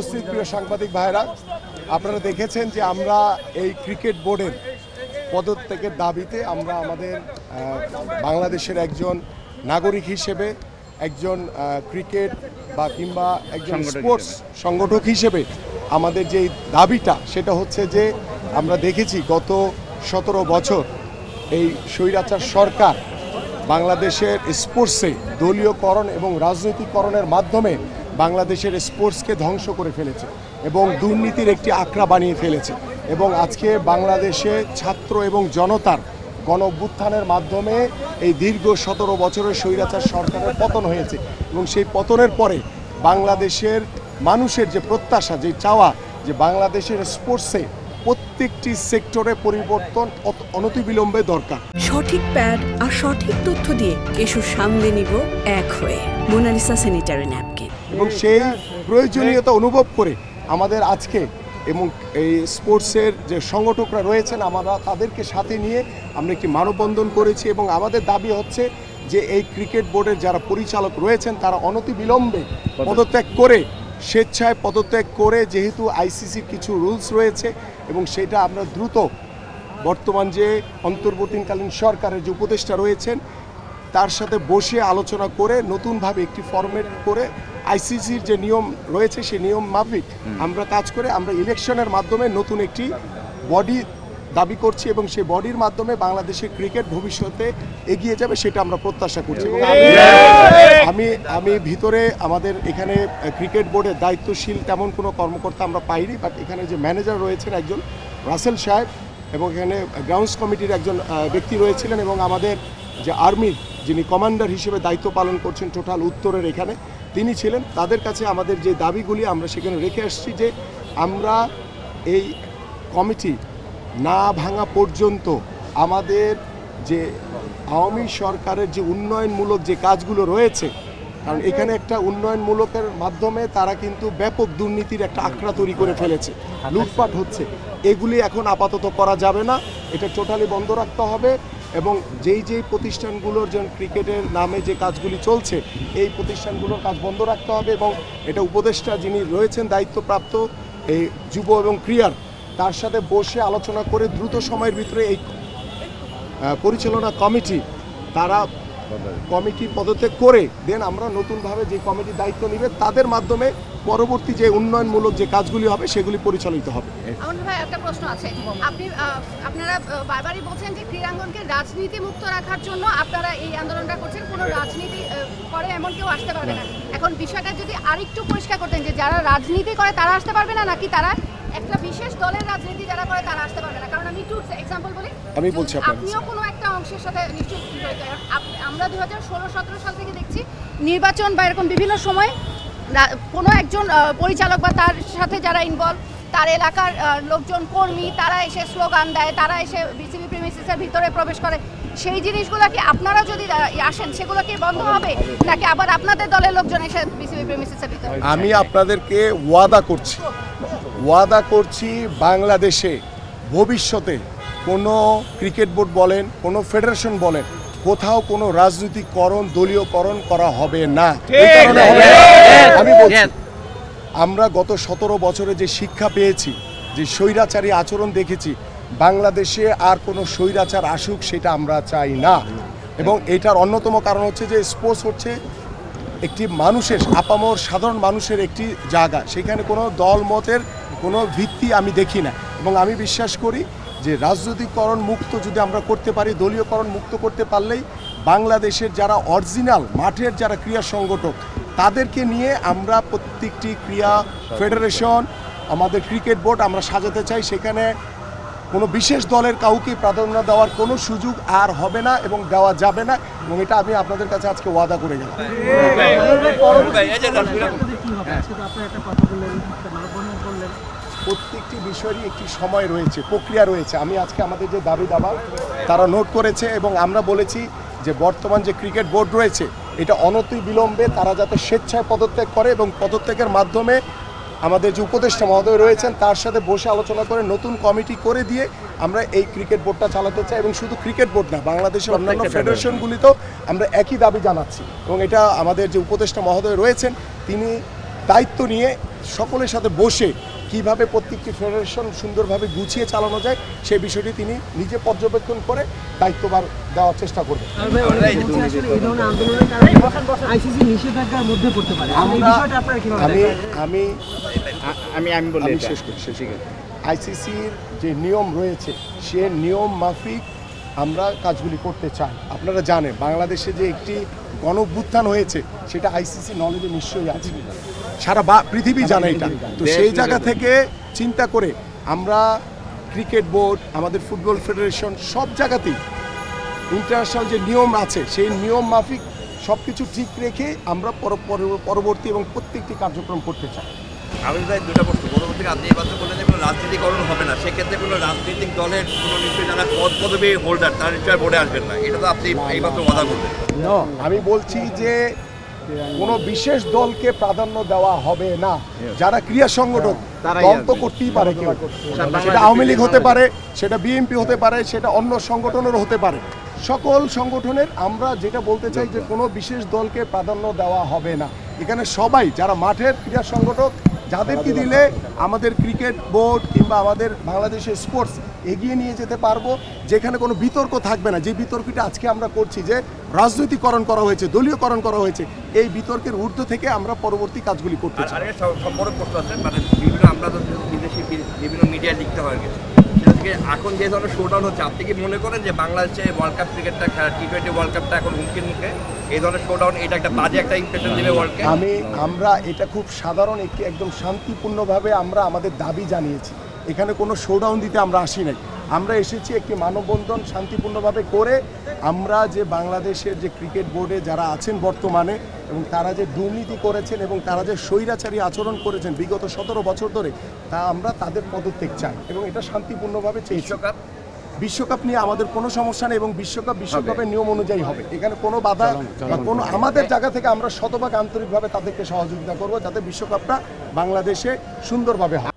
উপস্থিত প্রিয় সাংবাদিক ভাইরা, আপনারা দেখেছেন যে আমরা এই ক্রিকেট বোর্ডের পদত্যাগের দাবিতে আমরা আমাদের বাংলাদেশের একজন নাগরিক হিসেবে, একজন ক্রিকেট বা কিংবা একজন স্পোর্টস সংগঠক হিসেবে আমাদের যে দাবিটা সেটা হচ্ছে যে আমরা দেখেছি গত 17 বছর এই স্বৈরাচার সরকার বাংলাদেশের স্পোর্টসে দলীয়করণ এবং রাজনৈতিকরণের মাধ্যমে বাংলাদেশের স্পোর্টসকে ধ্বংস করে ফেলেছে এবং দুর্নীতির একটি আখড়া বানিয়ে ফেলেছে। এবং আজকে বাংলাদেশে ছাত্র এবং জনতার গণ অভ্যুত্থানের মাধ্যমে এই দীর্ঘ 17 বছরের স্বৈরাচার সরকারের পতন হয়েছে এবং সেই পতনের পরে বাংলাদেশের মানুষের যে প্রত্যাশা, যে চাওয়া যে বাংলাদেশের স্পোর্টসে প্রত্যেকটি সেক্টরে পরিবর্তন অনতিবিলম্বে দরকার। সঠিক প্যাড আর সঠিক তথ্য দিয়ে এসো সামলে নিব এক হয়ে মোনালিসা স্যানিটারি ন্যাপকিন। এবং সেই প্রয়োজনীয়তা অনুভব করে আমাদের আজকে এবং এই স্পোর্টসের যে সংগঠকরা রয়েছেন আমরা তাদেরকে সাথে নিয়ে আমরা একটি মানববন্ধন করেছি এবং আমাদের দাবি হচ্ছে যে এই ক্রিকেট বোর্ডের যারা পরিচালক রয়েছেন তারা অনতিবিলম্বে পদত্যাগ করে, স্বেচ্ছায় পদত্যাগ করে, যেহেতু আইসিসির কিছু রুলস রয়েছে এবং সেটা আমরা দ্রুত বর্তমান যে অন্তর্বর্তীকালীন সরকারের যে উপদেষ্টা রয়েছেন তার সাথে বসে আলোচনা করে নতুনভাবে একটি ফরম্যাট করে আইসিসির যে নিয়ম রয়েছে সেই নিয়ম মাফিক আমরা কাজ করে আমরা ইলেকশনের মাধ্যমে নতুন একটি বডি দাবি করছি এবং সেই বডির মাধ্যমে বাংলাদেশের ক্রিকেট ভবিষ্যতে এগিয়ে যাবে সেটা আমরা প্রত্যাশা করছি। এবং আমি ভিতরে আমাদের এখানে ক্রিকেট বোর্ডের দায়িত্বশীল তেমন কোনো কর্মকর্তা আমরা পাইনি, বাট এখানে যে ম্যানেজার রয়েছেন একজন রাসেল সাহেব এবং এখানে গ্রাউন্ডস কমিটির একজন ব্যক্তি রয়েছিলেন এবং আমাদের যে আর্মির যিনি কমান্ডার হিসেবে দায়িত্ব পালন করছেন টোটাল উত্তরের এখানে তিনি ছিলেন। তাদের কাছে আমাদের যে দাবিগুলি আমরা সেখানে রেখে আসছি যে আমরা এই কমিটি না ভাঙা পর্যন্ত আমাদের যে আওয়ামী সরকারের যে উন্নয়নমূলক যে কাজগুলো রয়েছে, কারণ এখানে একটা উন্নয়নমূলকের মাধ্যমে তারা কিন্তু ব্যাপক দুর্নীতির একটা আখড়া তৈরি করে ফেলেছে, লুটপাট হচ্ছে, এগুলি এখন আপাতত করা যাবে না, এটা টোটালি বন্ধ রাখতে হবে। এবং যেই প্রতিষ্ঠানগুলোর যেমন ক্রিকেটের নামে যে কাজগুলি চলছে এই প্রতিষ্ঠানগুলোর কাজ বন্ধ রাখতে হবে এবং এটা উপদেষ্টা যিনি রয়েছেন দায়িত্বপ্রাপ্ত এই যুব এবং ক্রীড়ার তার সাথে বসে আলোচনা করে দ্রুত সময়ের ভিতরে এই পরিচালনা কমিটি তারা কমিটি পদত্যাগ করে দেন আমরা নতুনভাবে যে কমিটির দায়িত্ব নেবে তাদের মাধ্যমে পরবর্তী যে উন্নয়নমূলক যে কাজগুলি হবে সেগুলি পরিচালিত হবে। আমার ভাই একটা প্রশ্ন আছে, আপনারা বারবারই বলছেন যে ক্রীড়াঙ্গনকে রাজনীতি মুক্ত রাখার জন্য আপনারা এই আন্দোলনটা করছেন, কোনো রাজনীতি করে এমন কেউ আসতে পারবে না। এখন বিষয়টা যদি আরেকটু পরিষ্কার করতেন যে যারা রাজনীতি করে তারা আসতে পারবে না নাকি তারা একটা বিশেষ দলের রাজনীতি যারা করে তারা আসতে পারবে না? কারণ আমি একটু এক্সাম্পল বলি, আমি বলছি আপনিও কোনো একটা অংশের সাথে নিশ্চয়ই আমরা 2016-17 সাল থেকে দেখছি নির্বাচন বা এরকম বিভিন্ন সময় কোনো একজন পরিচালক বা তার সাথে যারা ইনভলভ তার এলাকার লোকজন কর্মী তারা এসে স্লোগান দেয়, তারা এসে বিসিবি প্রিমিসিসের ভিতরে প্রবেশ করে, সেই জিনিসগুলো কি আপনারা যদি আসেন সেগুলো কি বন্ধ হবে নাকি আবার আপনাদের দলের লোকজন এসে বিসিবি প্রিমিসিসের ভিতরে? আমি আপনাদেরকে ওয়াদা করছি বাংলাদেশে ভবিষ্যতে কোনো ক্রিকেট বোর্ড বলেন, কোনো ফেডারেশন বলেন, কোথাও কোনো রাজনৈতিকরণ দলীয়করণ করা হবে না। আমি বলছি আমরা গত 17 বছরে যে শিক্ষা পেয়েছি, যে স্বৈরাচারী আচরণ দেখেছি, বাংলাদেশে আর কোনো স্বৈরাচার আসুক সেটা আমরা চাই না। এবং এটার অন্যতম কারণ হচ্ছে যে স্পোর্টস হচ্ছে একটি মানুষের আপামর সাধারণ মানুষের একটি জায়গা, সেখানে কোনো দলমতের কোনো ভিত্তি আমি দেখি না। এবং আমি বিশ্বাস করি যে রাজনৈতিকরণ মুক্ত যদি আমরা করতে পারি, দলীয়করণ মুক্ত করতে পারলেই বাংলাদেশের যারা অরিজিনাল মাঠের যারা ক্রীড়া সংগঠক তাদেরকে নিয়ে আমরা প্রত্যেকটি ক্রীড়া ফেডারেশন আমাদের ক্রিকেট বোর্ড আমরা সাজাতে চাই, সেখানে কোনো বিশেষ দলের কাউকে প্রাধান্য দেওয়ার কোনো সুযোগ আর হবে না এবং দেওয়া যাবে না। এবং এটা আমি আপনাদের কাছে আজকে ওয়াদা করে গেলাম। প্রত্যেকটি বিষয়েরই একটি সময় রয়েছে, প্রক্রিয়া রয়েছে। আমি আজকে আমাদের যে দাবি দাবা তারা নোট করেছে এবং আমরা বলেছি যে বর্তমান যে ক্রিকেট বোর্ড রয়েছে এটা অনতিবিলম্বে তারা যাতে স্বেচ্ছায় পদত্যাগ করে এবং পদত্যাগের মাধ্যমে আমাদের যে উপদেষ্টা মহোদয় রয়েছেন তার সাথে বসে আলোচনা করে নতুন কমিটি করে দিয়ে আমরা এই ক্রিকেট বোর্ডটা চালাতে চাই। এবং শুধু ক্রিকেট বোর্ড না, বাংলাদেশের অন্যান্য ফেডারেশনগুলিতেও আমরা একই দাবি জানাচ্ছি। এবং এটা আমাদের যে উপদেষ্টা মহোদয় রয়েছেন তিনি দায়িত্ব নিয়ে সকলের সাথে বসে কিভাবে প্রত্যেকটি ফেডারেশন সুন্দরভাবে গুছিয়ে চালানো যায় সেই বিষয়টি তিনি নিজে পর্যবেক্ষণ করে দায়িত্বভার দেওয়ার চেষ্টা করবেন। আমি শেষ করি। আইসিসির যে নিয়ম রয়েছে সে নিয়ম মাফিক আমরা কাজগুলি করতে চাই। আপনারা জানেন বাংলাদেশে যে একটি গণঅভ্যুত্থান হয়েছে সেটা আইসিসি নলেজে নিশ্চয়ই আছে, সারা পৃথিবী জানে এটা। তো সেই জায়গা থেকে চিন্তা করে আমরা ক্রিকেট বোর্ড, আমাদের ফুটবল ফেডারেশন সব জায়গাতেই ইন্টারন্যাশনাল যে নিয়ম আছে সেই নিয়ম মাফিক সব কিছু ঠিক রেখে আমরা পরবর্তী এবং প্রত্যেকটি কার্যক্রম করতে চাই। আমি ভাই দুটা প্রশ্ন। পরবর্তীতে আপনি এবার তো বললেন যে কোনো রাজনীতিকরণ হবে না, সেক্ষেত্রে কোনো রাজনৈতিক দলের কোনো নিশ্চয়ই যারা পদবী হোল্ডার তারা নিশ্চয় বোর্ডে আসবেন না, এটা তো আপনি এইমাত্র কথা বললেন। আমি বলছি যে কোনো বিশেষ দলকে প্রাধান্য দেওয়া হবে না। যারা ক্রীড়া সংগঠক দল তো করতেই পারে, কেউ সেটা আওয়ামী লীগ হতে পারে, সেটা বিএনপি হতে পারে, সেটা অন্য সংগঠনেরও হতে পারে। সকল সংগঠনের আমরা যেটা বলতে চাই যে কোনো বিশেষ দলকে প্রাধান্য দেওয়া হবে না। এখানে সবাই যারা মাঠের ক্রীড়া সংগঠক যাদেরকে দিলে আমাদের ক্রিকেট বোর্ড কিংবা আমাদের বাংলাদেশের স্পোর্টস এগিয়ে নিয়ে যেতে পারবো, যেখানে কোনো বিতর্ক থাকবে না। যে বিতর্কটা আজকে আমরা করছি যে রাজনৈতিকরণ করা হয়েছে, দলীয়করণ করা হয়েছে, এই বিতর্কের ঊর্ধ্ব থেকে আমরা পরবর্তী কাজগুলি করতে চাই। বড় প্রশ্ন আছে, মানে বিভিন্ন আমরা তো বিদেশি বিভিন্ন মিডিয়ায় লিখতে হয় গেছে, সেটা থেকে এখন যে ধরনের শোডাউন হচ্ছে, আপনি কি মনে করেন যে বাংলাদেশে ওয়ার্ল্ড কাপ ক্রিকেটটা T20 ওয়ার্ল্ড কাপটা এখন হুমকির মুখে? এই ধরনের শোডাউন এটা একটা বাজে একটা ইমপ্রেশন দেবে ওয়ার্ল্ডকে। আমরা এটা খুব সাধারণ একদম শান্তিপূর্ণভাবে আমরা আমাদের দাবি জানিয়েছি। এখানে কোনো শোডাউন দিতে আমরা আসি নাই। আমরা এসেছি একটি মানববন্ধন শান্তিপূর্ণভাবে করে। আমরা যে বাংলাদেশের যে ক্রিকেট বোর্ডে যারা আছেন বর্তমানে এবং তারা যে দুর্নীতি করেছেন এবং তারা যে স্বৈরাচারী আচরণ করেছেন বিগত 17 বছর ধরে, তা আমরা তাদের পদত্যাগ চাই এবং এটা শান্তিপূর্ণভাবে চেয়েছি। বিশ্বকাপ নিয়ে আমাদের কোনো সমস্যা নেই এবং বিশ্বকাপের নিয়ম অনুযায়ী হবে। এখানে কোনো বাধা বা কোনো আমাদের জায়গা থেকে আমরা শতভাগ আন্তরিকভাবে তাদেরকে সহযোগিতা করব যাতে বিশ্বকাপটা বাংলাদেশে সুন্দরভাবে হয়।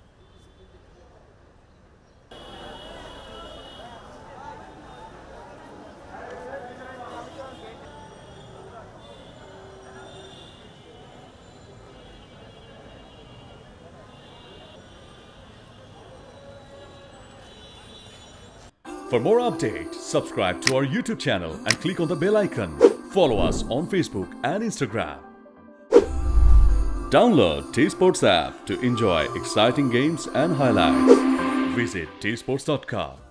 For more updates, subscribe to our YouTube channel and click on the bell icon. Follow us on Facebook and Instagram. Download T-Sports app to enjoy exciting games and highlights. Visit tsports.com.